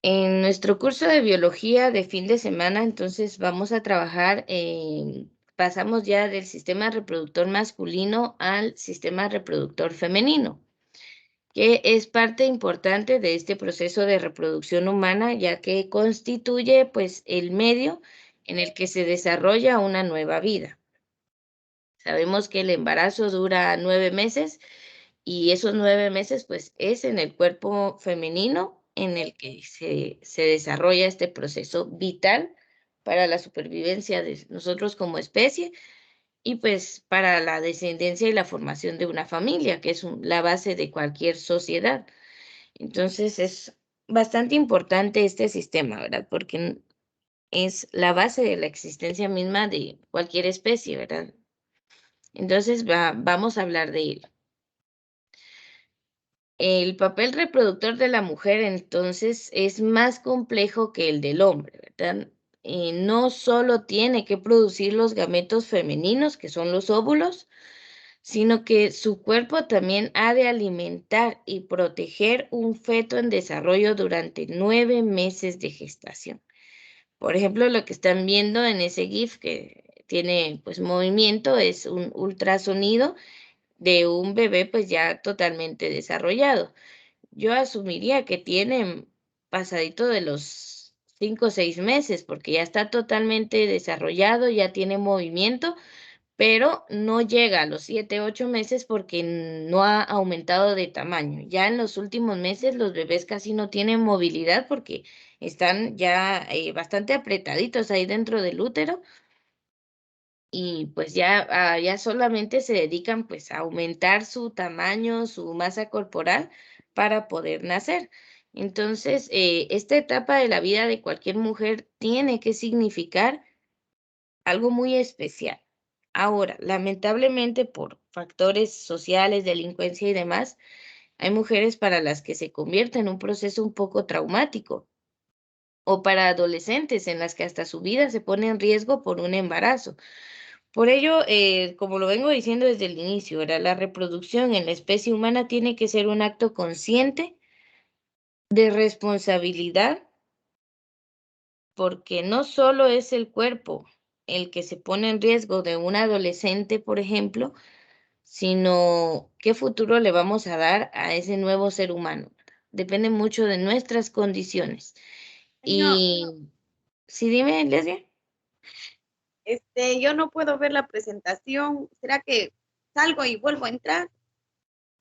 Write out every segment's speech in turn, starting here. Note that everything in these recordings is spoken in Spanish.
En nuestro curso de biología de fin de semana, entonces vamos a trabajar, pasamos ya del sistema reproductor masculino al sistema reproductor femenino, que es parte importante de este proceso de reproducción humana, ya que constituye pues el medio en el que se desarrolla una nueva vida. Sabemos que el embarazo dura 9 meses y esos 9 meses, pues, es en el cuerpo femenino en el que se desarrolla este proceso vital para la supervivencia de nosotros como especie y, pues, para la descendencia y la formación de una familia, que es la base de cualquier sociedad. Entonces, es bastante importante este sistema, ¿verdad? Porque es la base de la existencia misma de cualquier especie, ¿verdad? Entonces, vamos a hablar de él. El papel reproductor de la mujer, entonces, es más complejo que el del hombre, ¿verdad? No solo tiene que producir los gametos femeninos, que son los óvulos, sino que su cuerpo también ha de alimentar y proteger un feto en desarrollo durante 9 meses de gestación. Por ejemplo, lo que están viendo en ese GIF que tiene pues movimiento es un ultrasonido de un bebé pues ya totalmente desarrollado. Yo asumiría que tiene pasadito de los 5 o 6 meses, porque ya está totalmente desarrollado, ya tiene movimiento, pero no llega a los 7, 8 meses porque no ha aumentado de tamaño. Ya en los últimos meses los bebés casi no tienen movilidad porque están ya bastante apretaditos ahí dentro del útero y pues ya, ya solamente se dedican pues a aumentar su tamaño, su masa corporal para poder nacer. Entonces, esta etapa de la vida de cualquier mujer tiene que significar algo muy especial. Ahora, lamentablemente por factores sociales, delincuencia y demás, hay mujeres para las que se convierte en un proceso un poco traumático o para adolescentes en las que hasta su vida se pone en riesgo por un embarazo. Por ello, como lo vengo diciendo desde el inicio, ¿verdad? La reproducción en la especie humana tiene que ser un acto consciente de responsabilidad, porque no solo es el cuerpo el que se pone en riesgo de un adolescente, por ejemplo, sino qué futuro le vamos a dar a ese nuevo ser humano. Depende mucho de nuestras condiciones. Señor, Y sí, dime, Leslie. yo no puedo ver la presentación. ¿Será que salgo y vuelvo a entrar?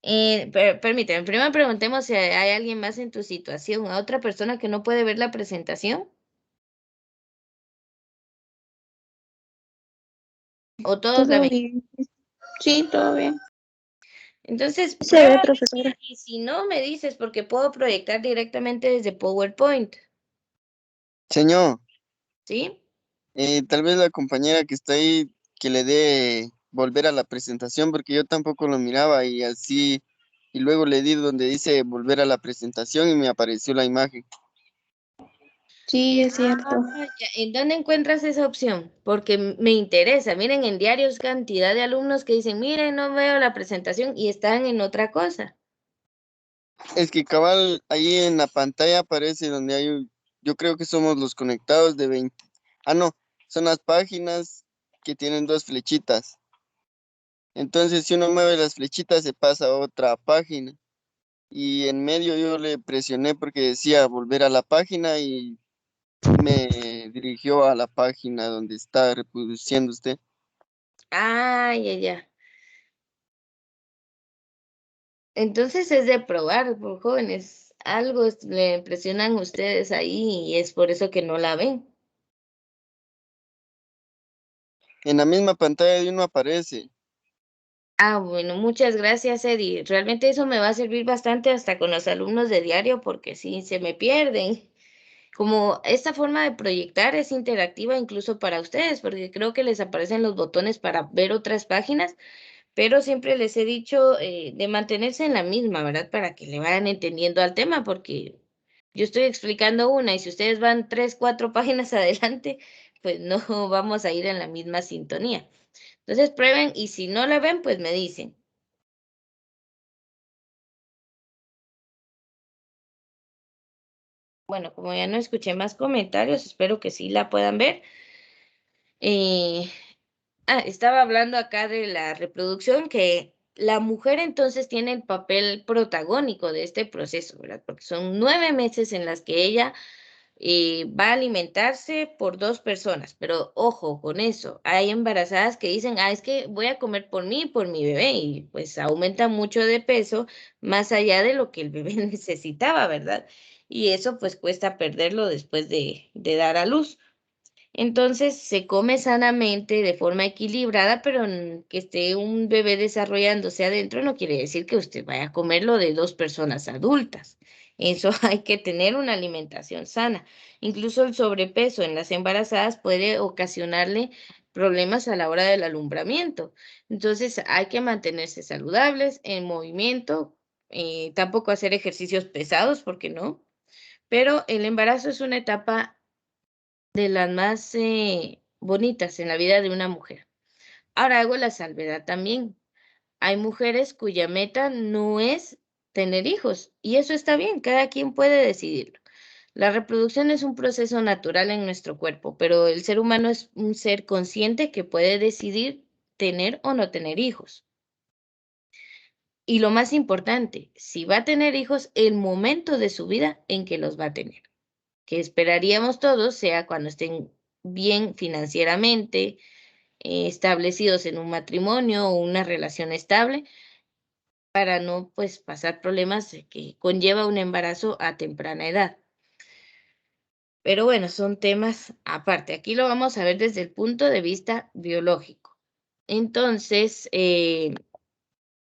Permíteme, primero preguntemos si hay alguien más en tu situación, a otra persona que no puede ver la presentación, o todos la Todo ven. bien. Sí, todo bien. Entonces, Se prueba ve, a ver, profesora. y si no me dices, porque puedo proyectar directamente desde PowerPoint, Señor, ¿sí? tal vez la compañera que está ahí, que le dé volver a la presentación, porque yo tampoco lo miraba y así, y luego le di donde dice volver a la presentación y me apareció la imagen. Sí, es cierto. Ya, ¿en dónde encuentras esa opción? Porque me interesa. Miren, en diarios cantidad de alumnos que dicen, miren, no veo la presentación y están en otra cosa. Es que cabal, ahí en la pantalla aparece donde hay, yo creo que somos los conectados de 20. Ah, no, son las páginas que tienen dos flechitas. Entonces, si uno mueve las flechitas, se pasa a otra página. Y en medio yo le presioné porque decía volver a la página y me dirigió a la página donde está reproduciendo usted. Ah, ya, ya. Entonces es de probar, por jóvenes. Algo le impresionan ustedes ahí y es por eso que no la ven. En la misma pantalla de uno aparece. Ah, bueno, muchas gracias, Eddie. Realmente eso me va a servir bastante hasta con los alumnos de diario porque sí, se me pierden. Como esta forma de proyectar es interactiva incluso para ustedes, porque creo que les aparecen los botones para ver otras páginas, pero siempre les he dicho de mantenerse en la misma, ¿verdad? Para que le vayan entendiendo al tema, porque yo estoy explicando una y si ustedes van 3, 4 páginas adelante, pues no vamos a ir en la misma sintonía. Entonces prueben y si no la ven, pues me dicen. bueno, como ya no escuché más comentarios, espero que sí la puedan ver. Eh, estaba hablando acá de la reproducción, que la mujer entonces tiene el papel protagónico de este proceso, ¿verdad? Porque son 9 meses en las que ella va a alimentarse por 2 personas, pero ojo con eso, hay embarazadas que dicen, es que voy a comer por mí y por mi bebé, y pues aumenta mucho de peso más allá de lo que el bebé necesitaba, ¿verdad? Y eso pues cuesta perderlo después de dar a luz. Entonces se come sanamente, de forma equilibrada, pero que esté un bebé desarrollándose adentro no quiere decir que usted vaya a comerlo de 2 personas adultas. Eso hay que tener una alimentación sana. Incluso el sobrepeso en las embarazadas puede ocasionarle problemas a la hora del alumbramiento. Entonces hay que mantenerse saludables, en movimiento, tampoco hacer ejercicios pesados, porque no. Pero el embarazo es una etapa de las más bonitas en la vida de una mujer. Ahora hago la salvedad también. Hay mujeres cuya meta no es tener hijos y eso está bien, cada quien puede decidirlo. La reproducción es un proceso natural en nuestro cuerpo, pero el ser humano es un ser consciente que puede decidir tener o no tener hijos. Y lo más importante, si va a tener hijos, el momento de su vida en que los va a tener, que esperaríamos todos sea cuando estén bien financieramente, establecidos en un matrimonio o una relación estable, para no pues pasar problemas que conlleva un embarazo a temprana edad. Pero bueno, son temas aparte. Aquí lo vamos a ver desde el punto de vista biológico. Entonces,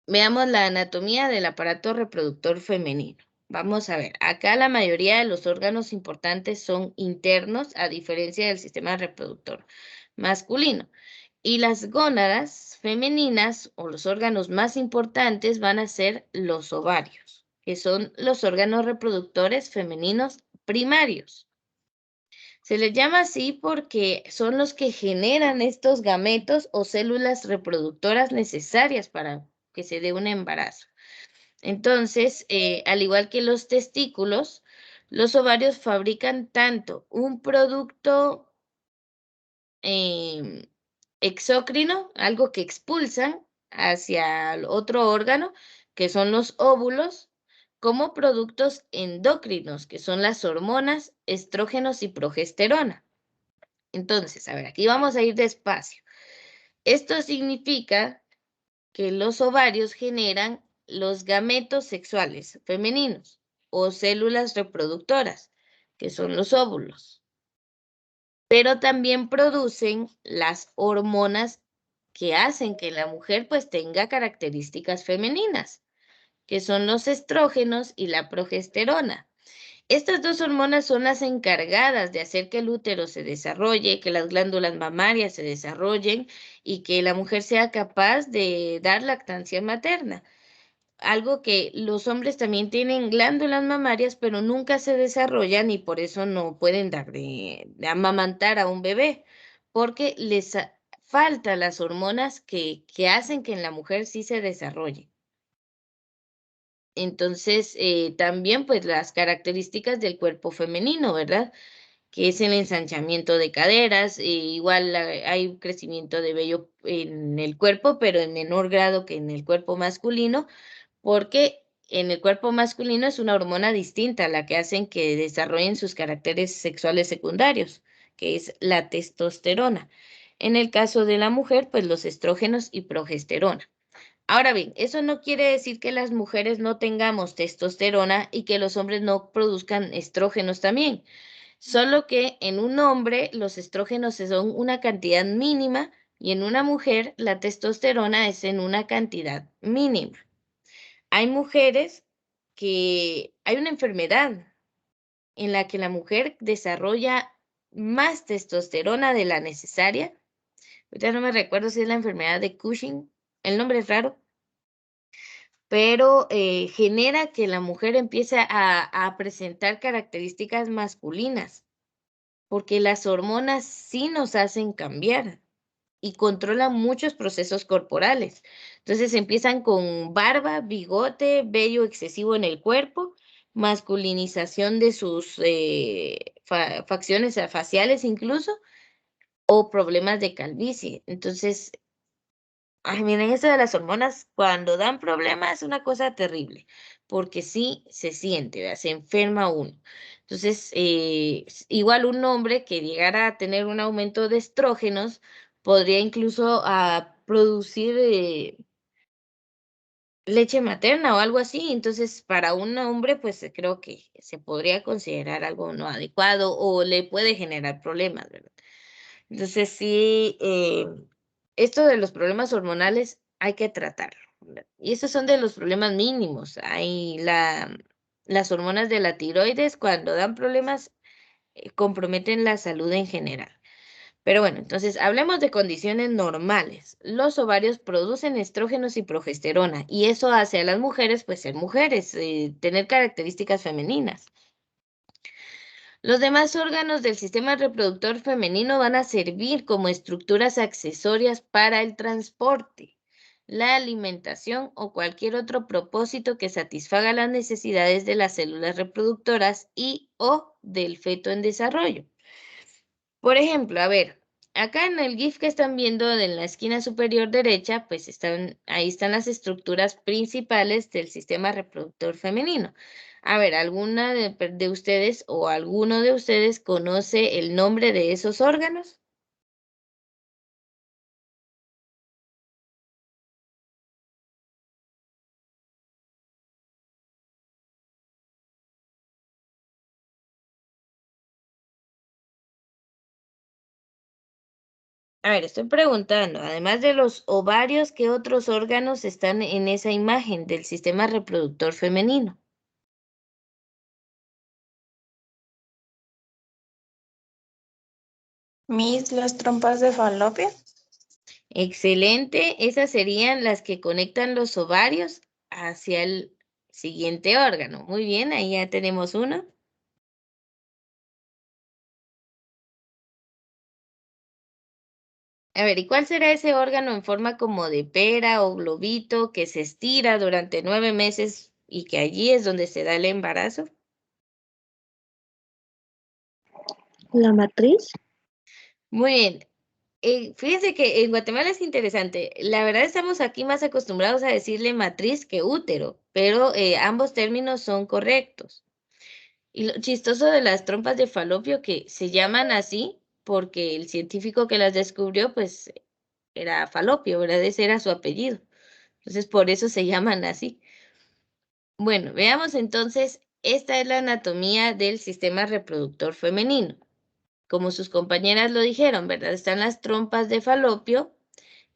veamos la anatomía del aparato reproductor femenino. Vamos a ver, acá la mayoría de los órganos importantes son internos, a diferencia del sistema reproductor masculino. Y las gónadas femeninas o los órganos más importantes van a ser los ovarios, que son los órganos reproductores femeninos primarios. Se les llama así porque son los que generan estos gametos o células reproductoras necesarias para que se dé un embarazo. Entonces, al igual que los testículos, los ovarios fabrican tanto un producto exócrino, algo que expulsan hacia el otro órgano, que son los óvulos, como productos endócrinos, que son las hormonas, estrógenos y progesterona. Entonces, a ver, aquí vamos a ir despacio. Esto significa que los ovarios generan los gametos sexuales femeninos o células reproductoras, que son los óvulos, pero también producen las hormonas que hacen que la mujer pues tenga características femeninas, que son los estrógenos y la progesterona. Estas 2 hormonas son las encargadas de hacer que el útero se desarrolle, que las glándulas mamarias se desarrollen y que la mujer sea capaz de dar lactancia materna. Algo que los hombres también tienen glándulas mamarias, pero nunca se desarrollan y por eso no pueden dar de amamantar a un bebé, porque les faltan las hormonas que hacen que en la mujer sí se desarrolle. Entonces, también pues las características del cuerpo femenino, ¿verdad? Que es el ensanchamiento de caderas, igual hay un crecimiento de vello en el cuerpo, pero en menor grado que en el cuerpo masculino, porque en el cuerpo masculino es una hormona distinta la que hacen que desarrollen sus caracteres sexuales secundarios, que es la testosterona. En el caso de la mujer, pues los estrógenos y progesterona. Ahora bien, eso no quiere decir que las mujeres no tengamos testosterona y que los hombres no produzcan estrógenos también. Solo que en un hombre los estrógenos son una cantidad mínima y en una mujer la testosterona es en una cantidad mínima. Hay mujeres que hay una enfermedad en la que la mujer desarrolla más testosterona de la necesaria. Ya no me recuerdo si es la enfermedad de Cushing, el nombre es raro, pero genera que la mujer empiece a presentar características masculinas, porque las hormonas sí nos hacen cambiar y controlan muchos procesos corporales. Entonces empiezan con barba, bigote, vello excesivo en el cuerpo masculinización de sus facciones faciales incluso, o problemas de calvicie. Entonces, ay, miren, esto de las hormonas, cuando dan problemas es una cosa terrible, porque sí se siente, ¿verdad? Se enferma uno. Entonces, igual un hombre que llegara a tener un aumento de estrógenos podría incluso producir leche materna o algo así. Entonces, para un hombre, pues creo que se podría considerar algo no adecuado o le puede generar problemas, ¿verdad? Entonces, sí, esto de los problemas hormonales hay que tratarlo, ¿verdad? Y estos son de los problemas mínimos. Hay las hormonas de la tiroides, cuando dan problemas, comprometen la salud en general. Pero bueno, entonces hablemos de condiciones normales. Los ovarios producen estrógenos y progesterona y eso hace a las mujeres, pues ser mujeres, tener características femeninas. Los demás órganos del sistema reproductor femenino van a servir como estructuras accesorias para el transporte, la alimentación o cualquier otro propósito que satisfaga las necesidades de las células reproductoras y o del feto en desarrollo. Por ejemplo, a ver, acá en el GIF que están viendo en la esquina superior derecha, pues ahí están las estructuras principales del sistema reproductor femenino. A ver, ¿alguna de ustedes o alguno de ustedes conoce el nombre de esos órganos? A ver, estoy preguntando, además de los ovarios, ¿qué otros órganos están en esa imagen del sistema reproductor femenino? Las trompas de falopio. Excelente, esas serían las que conectan los ovarios hacia el siguiente órgano. Muy bien, ahí ya tenemos uno. A ver, ¿y cuál será ese órgano en forma como de pera o globito que se estira durante 9 meses y que allí es donde se da el embarazo? La matriz. Muy bien. Fíjense que en Guatemala es interesante. La verdad estamos aquí más acostumbrados a decirle matriz que útero, pero ambos términos son correctos. Y lo chistoso de las trompas de falopio que se llaman así porque el científico que las descubrió, pues era Falopio, ¿verdad? Ese era su apellido. Entonces, por eso se llaman así. Bueno, veamos entonces, esta es la anatomía del sistema reproductor femenino. Como sus compañeras lo dijeron, ¿verdad? Están las trompas de falopio,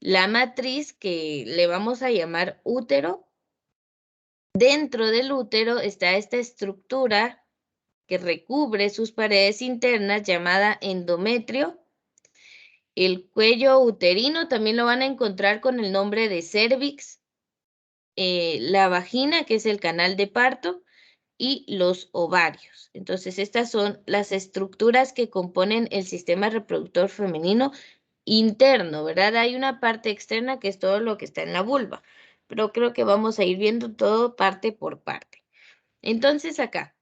la matriz que le vamos a llamar útero. Dentro del útero está esta estructura que recubre sus paredes internas llamada endometrio. El cuello uterino también lo van a encontrar con el nombre de cervix. La vagina, que es el canal de parto, y los ovarios. Entonces, estas son las estructuras que componen el sistema reproductor femenino interno, ¿verdad? Hay una parte externa que es todo lo que está en la vulva, pero creo que vamos a ir viendo todo parte por parte. Entonces, acá,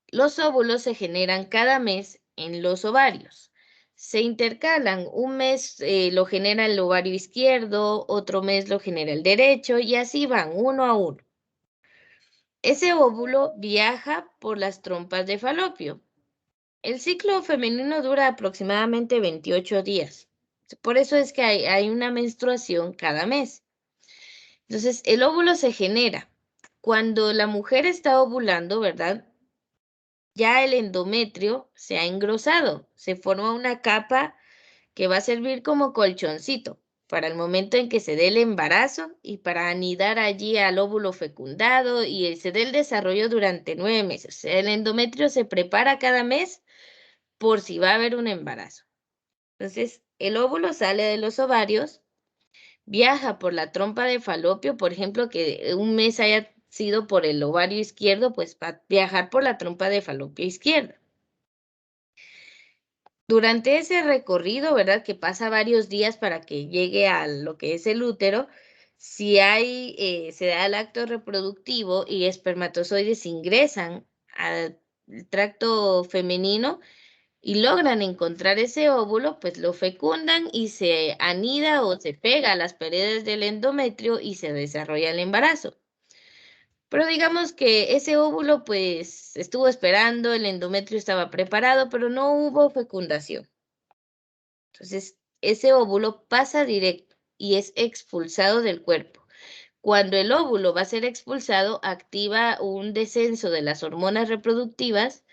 los óvulos se generan cada mes en los ovarios. Se intercalan, un mes lo genera el ovario izquierdo, otro mes lo genera el derecho y así van uno a uno. Ese óvulo viaja por las trompas de falopio. El ciclo femenino dura aproximadamente 28 días. Por eso es que hay una menstruación cada mes. Entonces, el óvulo se genera cuando la mujer está ovulando, ¿verdad? Ya el endometrio se ha engrosado, se forma una capa que va a servir como colchoncito para el momento en que se dé el embarazo y para anidar allí al óvulo fecundado y se dé el desarrollo durante 9 meses. O sea, el endometrio se prepara cada mes por si va a haber un embarazo. Entonces, el óvulo sale de los ovarios, viaja por la trompa de falopio, por ejemplo, que un mes haya sido por el ovario izquierdo, pues va a viajar por la trompa de falopio izquierda. Durante ese recorrido, ¿verdad? Que pasa varios días para que llegue a lo que es el útero, Si se da el acto reproductivo y espermatozoides ingresan al tracto femenino y logran encontrar ese óvulo, pues lo fecundan y se anida o se pega a las paredes del endometrio y se desarrolla el embarazo. Pero digamos que ese óvulo pues estuvo esperando, el endometrio estaba preparado, pero no hubo fecundación. Entonces, ese óvulo pasa directo y es expulsado del cuerpo. Cuando el óvulo va a ser expulsado, activa un descenso de las hormonas reproductivas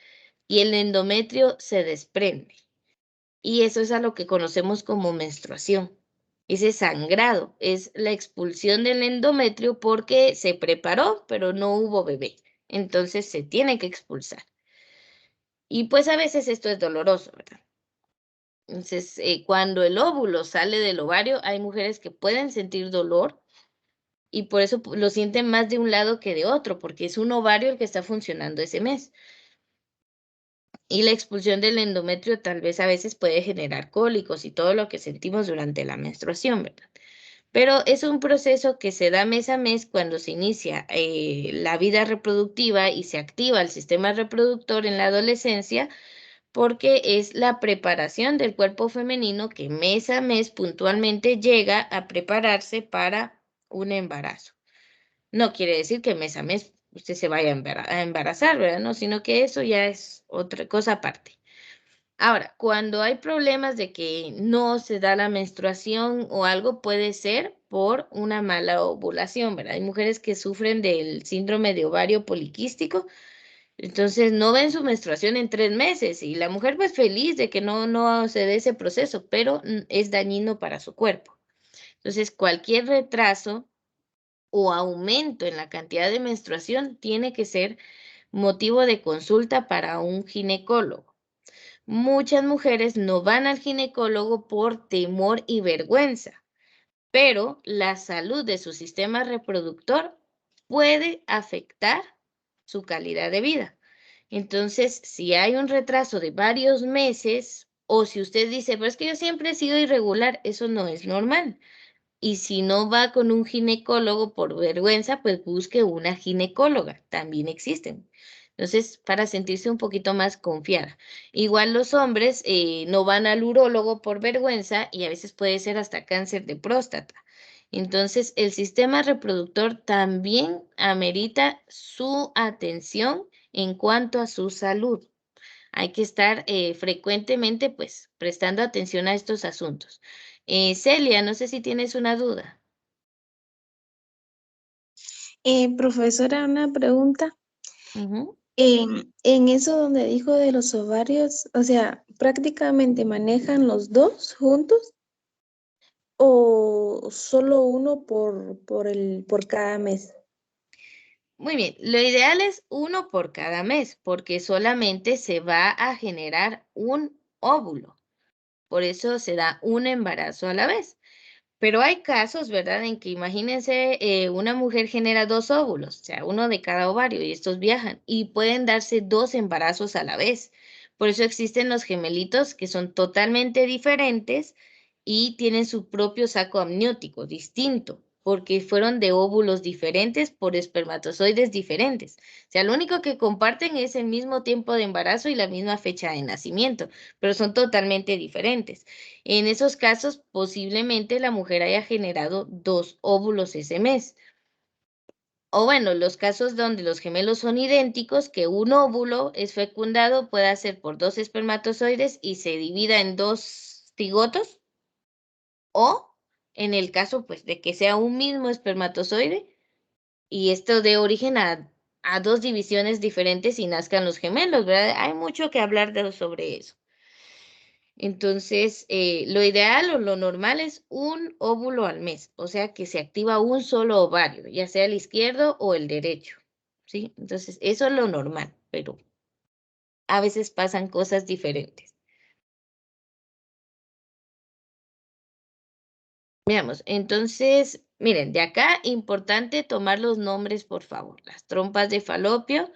y el endometrio se desprende. Y eso es a lo que conocemos como menstruación. Ese sangrado es la expulsión del endometrio porque se preparó, pero no hubo bebé. Entonces se tiene que expulsar. Y pues a veces esto es doloroso, ¿verdad? Entonces, cuando el óvulo sale del ovario, hay mujeres que pueden sentir dolor y por eso lo sienten más de un lado que de otro, porque es un ovario el que está funcionando ese mes. Y la expulsión del endometrio tal vez a veces puede generar cólicos y todo lo que sentimos durante la menstruación, ¿verdad? Pero es un proceso que se da mes a mes cuando se inicia la vida reproductiva y se activa el sistema reproductor en la adolescencia, porque es la preparación del cuerpo femenino que mes a mes puntualmente llega a prepararse para un embarazo. No quiere decir que mes a mes usted se vaya a embarazar, ¿verdad? No, sino que eso ya es otra cosa aparte. Ahora, cuando hay problemas de que no se da la menstruación o algo, puede ser por una mala ovulación, ¿verdad? Hay mujeres que sufren del síndrome de ovario poliquístico, entonces no ven su menstruación en 3 meses y la mujer pues feliz de que no se dé ese proceso, pero es dañino para su cuerpo. Entonces, cualquier retraso o aumento en la cantidad de menstruación tiene que ser motivo de consulta para un ginecólogo. Muchas mujeres no van al ginecólogo por temor y vergüenza, pero la salud de su sistema reproductor puede afectar su calidad de vida. Entonces, si hay un retraso de varios meses o si usted dice, pero es que yo siempre he sido irregular, eso no es normal. Y si no va con un ginecólogo por vergüenza, pues busque una ginecóloga. También existen. Entonces, para sentirse un poquito más confiada. Igual los hombres no van al urólogo por vergüenza y a veces puede ser hasta cáncer de próstata. Entonces, el sistema reproductor también amerita su atención en cuanto a su salud. Hay que estar frecuentemente, pues, prestando atención a estos asuntos. Celia, no sé si tienes una duda. Profesora, una pregunta. Ujú. En eso donde dijo de los ovarios, o sea, prácticamente manejan los dos juntos o solo uno por cada mes. Muy bien, lo ideal es uno por cada mes, porque solamente se va a generar un óvulo. Por eso se da un embarazo a la vez. Pero hay casos, ¿verdad?, en que imagínense, una mujer genera 2 óvulos, o sea, uno de cada ovario, y estos viajan, y pueden darse 2 embarazos a la vez. Por eso existen los gemelitos que son totalmente diferentes y tienen su propio saco amniótico distinto, porque fueron de óvulos diferentes por espermatozoides diferentes. O sea, lo único que comparten es el mismo tiempo de embarazo y la misma fecha de nacimiento, pero son totalmente diferentes. En esos casos, posiblemente la mujer haya generado 2 óvulos ese mes. O bueno, los casos donde los gemelos son idénticos, que un óvulo es fecundado, puede ser por 2 espermatozoides y se divida en 2 cigotos, o en el caso pues de que sea un mismo espermatozoide y esto dé origen a 2 divisiones diferentes y nazcan los gemelos, ¿verdad? Hay mucho que hablar sobre eso. Entonces, lo ideal o lo normal es un óvulo al mes, o sea que se activa un solo ovario, ya sea el izquierdo o el derecho, ¿sí? Entonces, eso es lo normal, pero a veces pasan cosas diferentes. Veamos, entonces, miren, de acá importante tomar los nombres, por favor. Las trompas de falopio.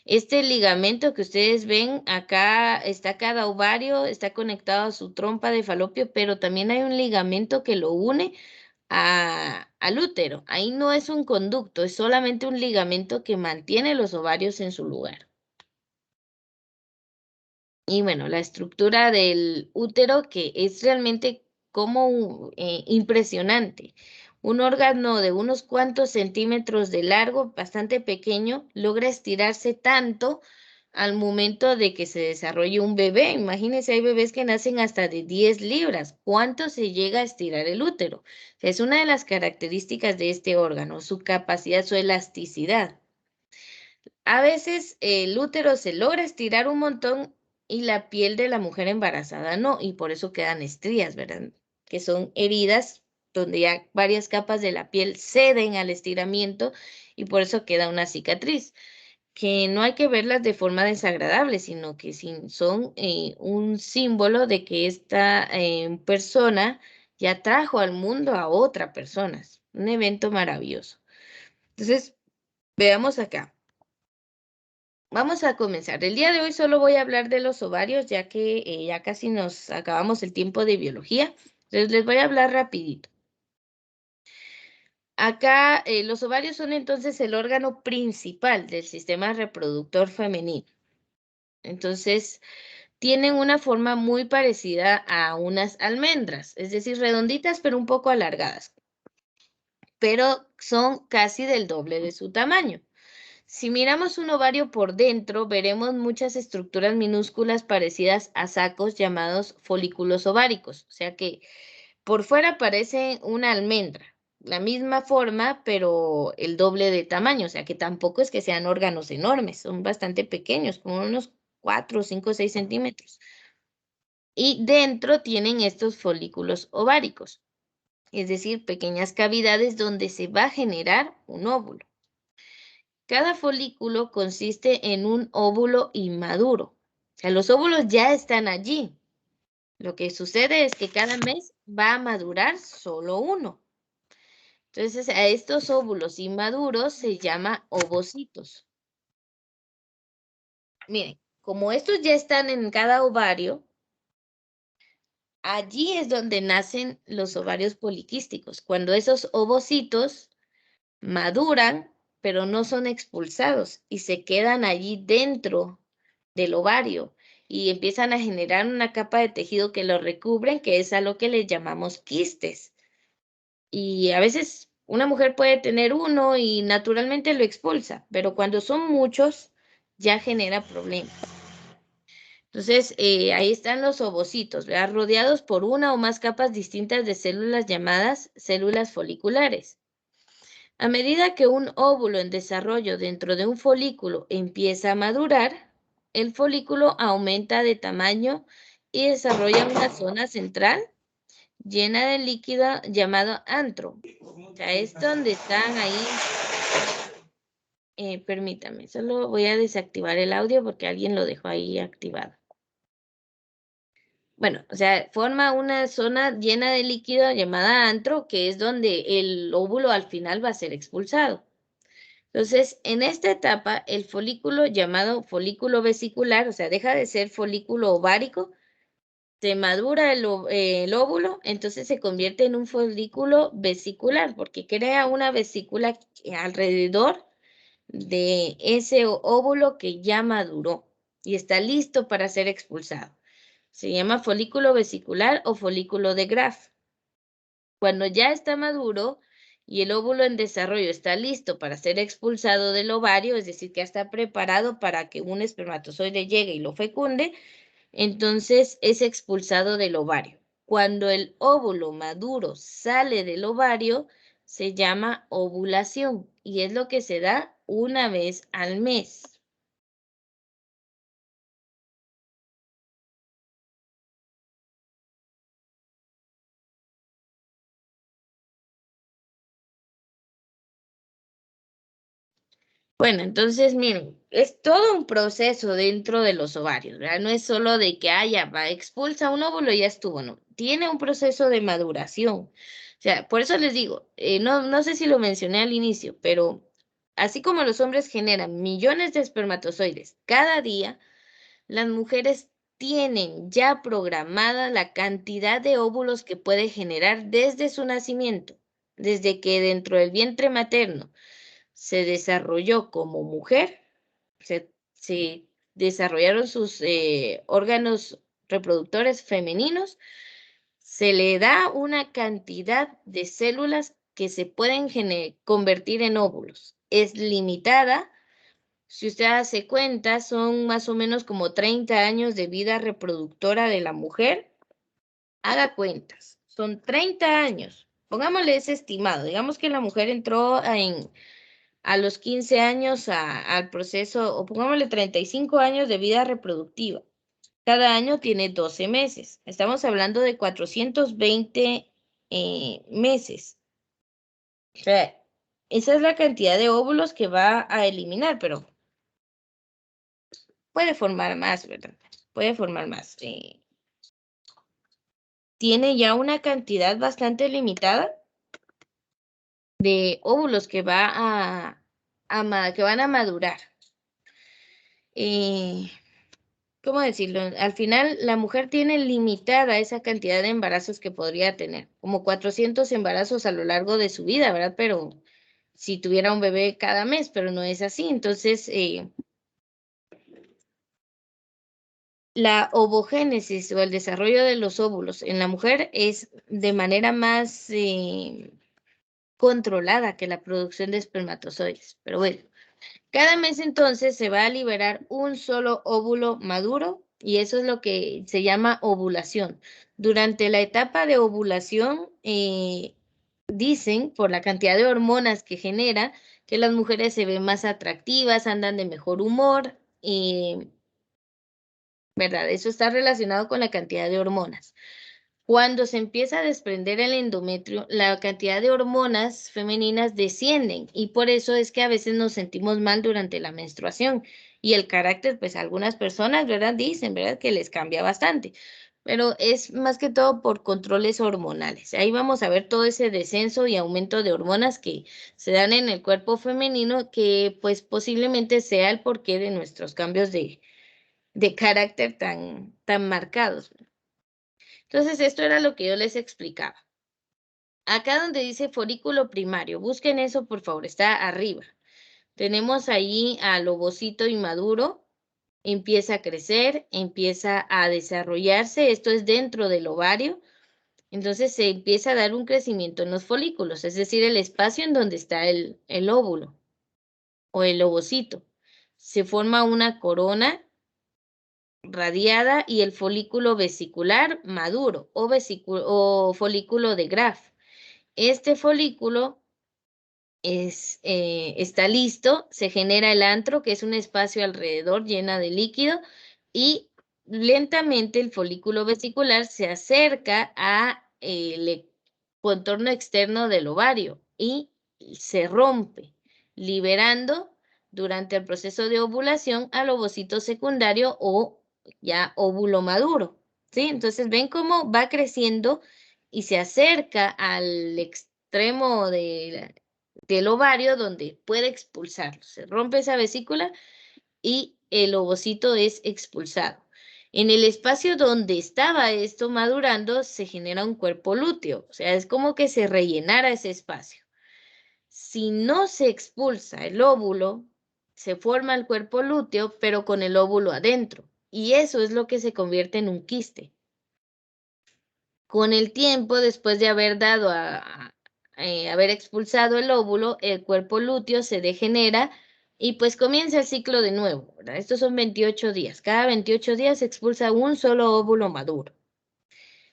Este ligamento que ustedes ven acá, está cada ovario, está conectado a su trompa de falopio, pero también hay un ligamento que lo une al útero. Ahí no es un conducto, es solamente un ligamento que mantiene los ovarios en su lugar. Y bueno, la estructura del útero que es realmente como impresionante. Un órgano de unos cuantos centímetros de largo, bastante pequeño, logra estirarse tanto al momento de que se desarrolle un bebé. Imagínense, hay bebés que nacen hasta de 10 libras. ¿Cuánto se llega a estirar el útero? O sea, es una de las características de este órgano, su capacidad, su elasticidad. A veces el útero se logra estirar un montón y la piel de la mujer embarazada no, y por eso quedan estrías, ¿verdad? Que son heridas donde ya varias capas de la piel ceden al estiramiento y por eso queda una cicatriz, que no hay que verlas de forma desagradable, sino que son un símbolo de que esta persona ya trajo al mundo a otra persona. Es un evento maravilloso. Entonces, veamos acá. Vamos a comenzar. El día de hoy solo voy a hablar de los ovarios, ya que ya casi nos acabamos el tiempo de biología. Entonces les voy a hablar rapidito. Acá los ovarios son entonces el órgano principal del sistema reproductor femenino. Entonces tienen una forma muy parecida a unas almendras, es decir, redonditas pero un poco alargadas, pero son casi del doble de su tamaño. Si miramos un ovario por dentro, veremos muchas estructuras minúsculas parecidas a sacos llamados folículos ováricos. O sea que por fuera parece una almendra, la misma forma, pero el doble de tamaño. O sea que tampoco es que sean órganos enormes, son bastante pequeños, como unos 4, 5, 6 centímetros. Y dentro tienen estos folículos ováricos, es decir, pequeñas cavidades donde se va a generar un óvulo. Cada folículo consiste en un óvulo inmaduro. O sea, los óvulos ya están allí. Lo que sucede es que cada mes va a madurar solo uno. Entonces, a estos óvulos inmaduros se llama ovocitos. Miren, como estos ya están en cada ovario, allí es donde nacen los ovarios poliquísticos. Cuando esos ovocitos maduran, pero no son expulsados y se quedan allí dentro del ovario y empiezan a generar una capa de tejido que lo recubren, que es a lo que le llamamos quistes. Y a veces una mujer puede tener uno y naturalmente lo expulsa, pero cuando son muchos ya genera problemas. Entonces, ahí están los ovocitos, ¿verdad? Rodeados por una o más capas distintas de células llamadas células foliculares. A medida que un óvulo en desarrollo dentro de un folículo empieza a madurar, el folículo aumenta de tamaño y desarrolla una zona central llena de líquido llamado antro. O sea, es donde están ahí. Permítame, solo voy a desactivar el audio porque alguien lo dejó ahí activado. Bueno, o sea, forma una zona llena de líquido llamada antro, que es donde el óvulo al final va a ser expulsado. Entonces, en esta etapa, el folículo llamado folículo vesicular, o sea, deja de ser folículo ovárico, se madura el óvulo, entonces se convierte en un folículo vesicular, porque crea una vesícula alrededor de ese óvulo que ya maduró y está listo para ser expulsado. Se llama folículo vesicular o folículo de Graf. Cuando ya está maduro y el óvulo en desarrollo está listo para ser expulsado del ovario, es decir, que ya está preparado para que un espermatozoide llegue y lo fecunde, entonces es expulsado del ovario. Cuando el óvulo maduro sale del ovario, se llama ovulación y es lo que se da una vez al mes. Bueno, entonces, miren, es todo un proceso dentro de los ovarios, ¿verdad? No es solo de que haya, va, expulsa un óvulo y ya estuvo, no. Tiene un proceso de maduración. O sea, por eso les digo, no sé si lo mencioné al inicio, pero así como los hombres generan millones de espermatozoides cada día, las mujeres tienen ya programada la cantidad de óvulos que puede generar desde su nacimiento. desde que dentro del vientre materno se desarrolló como mujer, se desarrollaron sus órganos reproductores femeninos, se le da una cantidad de células que se pueden convertir en óvulos. Es limitada. Si usted hace cuenta, son más o menos como 30 años de vida reproductora de la mujer. Haga cuentas, son 30 años. Pongámosle ese estimado. Digamos que la mujer entró a los 15 años al proceso, o pongámosle 35 años de vida reproductiva. Cada año tiene 12 meses. Estamos hablando de 420 meses. O sea, esa es la cantidad de óvulos que va a eliminar, pero puede formar más, ¿verdad? Puede formar más. Tiene ya una cantidad bastante limitada de óvulos que van a madurar. ¿Cómo decirlo? Al final, la mujer tiene limitada esa cantidad de embarazos que podría tener, como 400 embarazos a lo largo de su vida, ¿verdad? Pero si tuviera un bebé cada mes, pero no es así. Entonces, la ovogénesis o el desarrollo de los óvulos en la mujer es de manera más controlada que la producción de espermatozoides. Pero bueno, cada mes entonces se va a liberar un solo óvulo maduro y eso es lo que se llama ovulación. Durante la etapa de ovulación, dicen, por la cantidad de hormonas que genera, que las mujeres se ven más atractivas, andan de mejor humor, ¿verdad? Eso está relacionado con la cantidad de hormonas. Cuando se empieza a desprender el endometrio, la cantidad de hormonas femeninas descienden y por eso es que a veces nos sentimos mal durante la menstruación y el carácter, pues algunas personas, ¿verdad? Dicen, ¿verdad? Que les cambia bastante, pero es más que todo por controles hormonales. Ahí vamos a ver todo ese descenso y aumento de hormonas que se dan en el cuerpo femenino que pues posiblemente sea el porqué de nuestros cambios de carácter tan marcados. Entonces, esto era lo que yo les explicaba. Acá donde dice folículo primario, busquen eso, por favor, está arriba. Tenemos ahí al ovocito inmaduro, empieza a crecer, empieza a desarrollarse, esto es dentro del ovario, entonces se empieza a dar un crecimiento en los folículos, es decir, el espacio en donde está el óvulo o el ovocito. Se forma una corona radiada y el folículo vesicular maduro o folículo de Graf. Este folículo está listo, se genera el antro, que es un espacio alrededor llena de líquido, y lentamente el folículo vesicular se acerca a el contorno externo del ovario y se rompe, liberando durante el proceso de ovulación al ovocito secundario o ya óvulo maduro, ¿sí? Entonces ven cómo va creciendo y se acerca al extremo del ovario donde puede expulsarlo. Se rompe esa vesícula y el ovocito es expulsado. En el espacio donde estaba esto madurando se genera un cuerpo lúteo, o sea, es como que se rellenara ese espacio. Si no se expulsa el óvulo, se forma el cuerpo lúteo, pero con el óvulo adentro. Y eso es lo que se convierte en un quiste. Con el tiempo, después de haber dado haber expulsado el óvulo, el cuerpo lúteo se degenera y pues comienza el ciclo de nuevo, ¿verdad? Estos son 28 días. Cada 28 días se expulsa un solo óvulo maduro.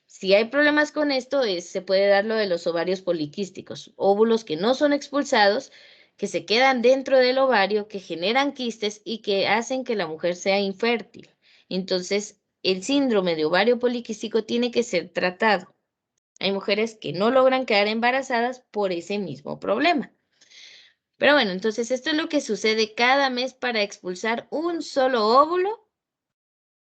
Si hay problemas con esto, se puede dar lo de los ovarios poliquísticos, óvulos que no son expulsados, que se quedan dentro del ovario, que generan quistes y que hacen que la mujer sea infértil. Entonces, el síndrome de ovario poliquístico tiene que ser tratado. Hay mujeres que no logran quedar embarazadas por ese mismo problema. Pero bueno, entonces esto es lo que sucede cada mes para expulsar un solo óvulo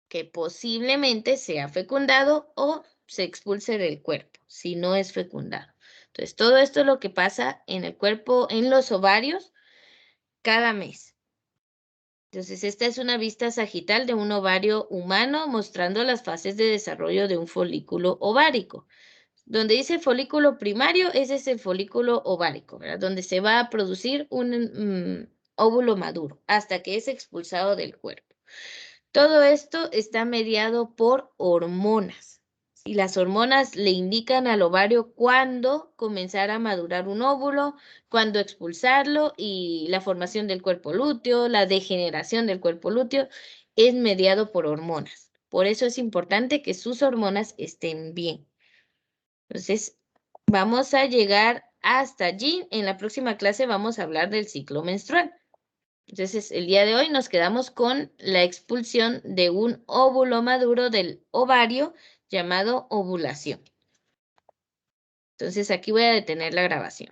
que posiblemente sea fecundado o se expulse del cuerpo si no es fecundado. Entonces, todo esto es lo que pasa en el cuerpo, en los ovarios, cada mes. Entonces, esta es una vista sagital de un ovario humano mostrando las fases de desarrollo de un folículo ovárico. Donde dice folículo primario, ese es el folículo ovárico, ¿verdad? Donde se va a producir un óvulo maduro hasta que es expulsado del cuerpo. Todo esto está mediado por hormonas. Y las hormonas le indican al ovario cuándo comenzar a madurar un óvulo, cuándo expulsarlo, y la formación del cuerpo lúteo, la degeneración del cuerpo lúteo, es mediado por hormonas. Por eso es importante que sus hormonas estén bien. Entonces, vamos a llegar hasta allí. En la próxima clase vamos a hablar del ciclo menstrual. Entonces, el día de hoy nos quedamos con la expulsión de un óvulo maduro del ovario llamado ovulación. Entonces, aquí voy a detener la grabación.